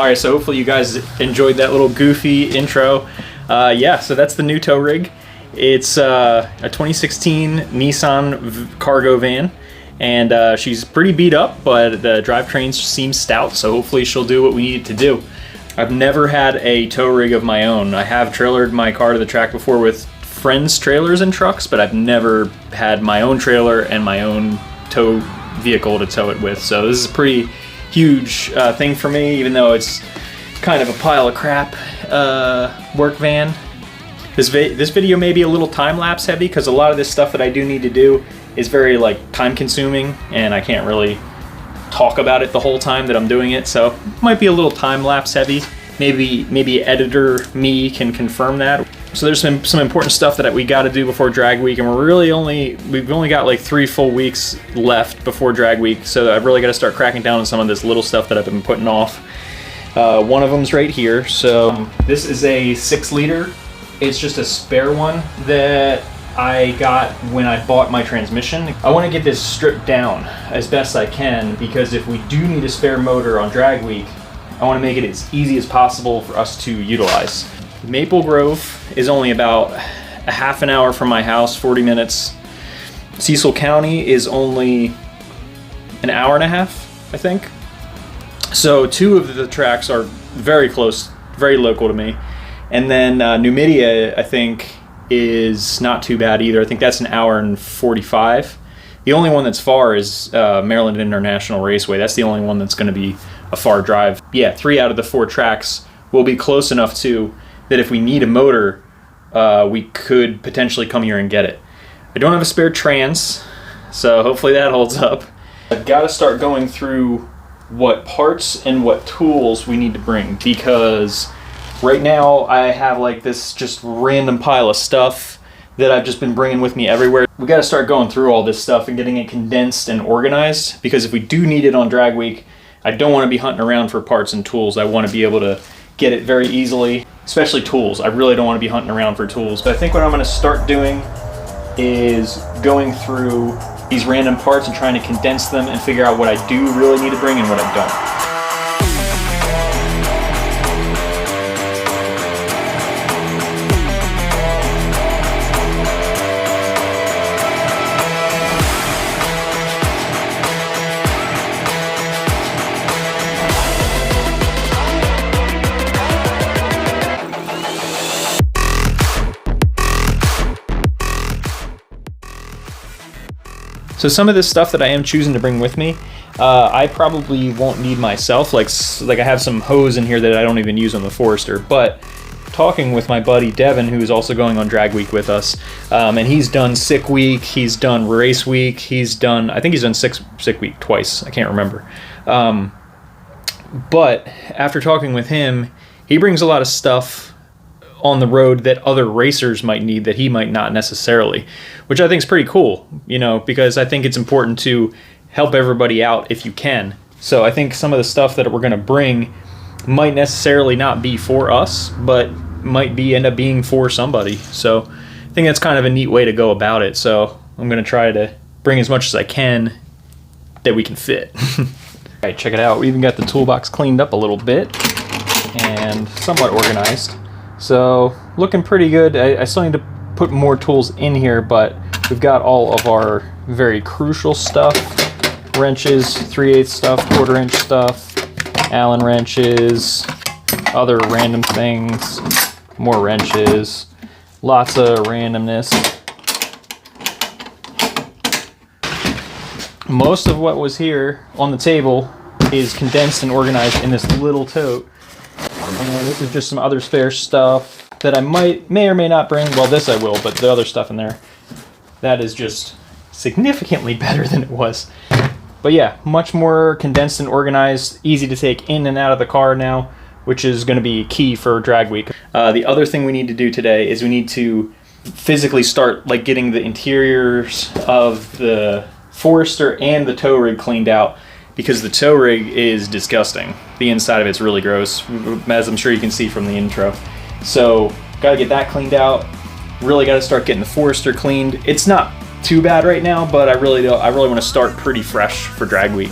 right, so hopefully you guys enjoyed that little goofy intro. Yeah, so that's the new tow rig. It's a 2016 Nissan cargo van, and she's pretty beat up, but the drivetrain seems stout, so hopefully she'll do what we need it to do. I've never had a tow rig of my own. I have trailered my car to the track before with friends' trailers and trucks, but I've never had my own trailer and my own tow vehicle to tow it with. So this is a pretty huge thing for me, even though it's kind of a pile of crap work van. This video may be a little time-lapse heavy because a lot of this stuff that I do need to do is very time-consuming, and I can't really talk about it the whole time that I'm doing it, so it might be a little time-lapse heavy. Maybe editor me can confirm that. So there's some important stuff that we got to do before drag week, and we've only got like 3 full weeks left before drag week, so I've really got to start cracking down on some of this little stuff that I've been putting off. One of them's right here. So this is a 6-liter. It's just a spare one that I got when I bought my transmission. I want to get this stripped down as best I can, because if we do need a spare motor on drag week, I want to make it as easy as possible for us to utilize. Maple Grove is only about a half an hour from my house, 40 minutes. Cecil County is only an hour and a half, I think. So 2 of the tracks are very close, very local to me. And then Numidia, I think, is not too bad either. I think that's an hour and 45. The only one that's far is Maryland International Raceway. That's the only one that's going to be a far drive. Yeah, 3 out of the 4 tracks will be close enough to that if we need a motor, we could potentially come here and get it. I don't have a spare trans, so hopefully that holds up. I've got to start going through what parts and what tools we need to bring, because right now I have like this just random pile of stuff that I've just been bringing with me everywhere. We got to start going through all this stuff and getting it condensed and organized, because if we do need it on drag week, I don't want to be hunting around for parts and tools. I want to be able to get it very easily, especially tools. I really don't want to be hunting around for tools. But I think what I'm going to start doing is going through these random parts and trying to condense them and figure out what I do really need to bring and what I don't. So some of this stuff that I am choosing to bring with me, I probably won't need myself. Like I have some hose in here that I don't even use on the Forester. But talking with my buddy Devin, who's also going on drag week with us, and he's done sick week, he's done race week, I think he's done sick week twice. I can't remember. But after talking with him, he brings a lot of stuff on the road that other racers might need that he might not necessarily, which I think is pretty cool, because I think it's important to help everybody out if you can. So I think some of the stuff that we're going to bring might necessarily not be for us, but might end up being for somebody. So I think that's kind of a neat way to go about it. So I'm going to try to bring as much as I can that we can fit. All right, check it out. We even got the toolbox cleaned up a little bit and somewhat organized. So looking pretty good. I still need to put more tools in here, but we've got all of our very crucial stuff. Wrenches, 3/8 stuff, 1/4 inch stuff, Allen wrenches, other random things, more wrenches, lots of randomness. Most of what was here on the table is condensed and organized in this little tote. And this is just some other spare stuff that I may or may not bring. Well, this I will, but the other stuff in there, that is just significantly better than it was. But yeah, much more condensed and organized, easy to take in and out of the car now, which is going to be key for drag week. The other thing we need to do today is we need to physically start getting the interiors of the Forester and the tow rig cleaned out, because the tow rig is disgusting. The inside of it's really gross, as I'm sure you can see from the intro. So gotta get that cleaned out. Really gotta start getting the Forester cleaned. It's not too bad right now, but I really want to start pretty fresh for drag week.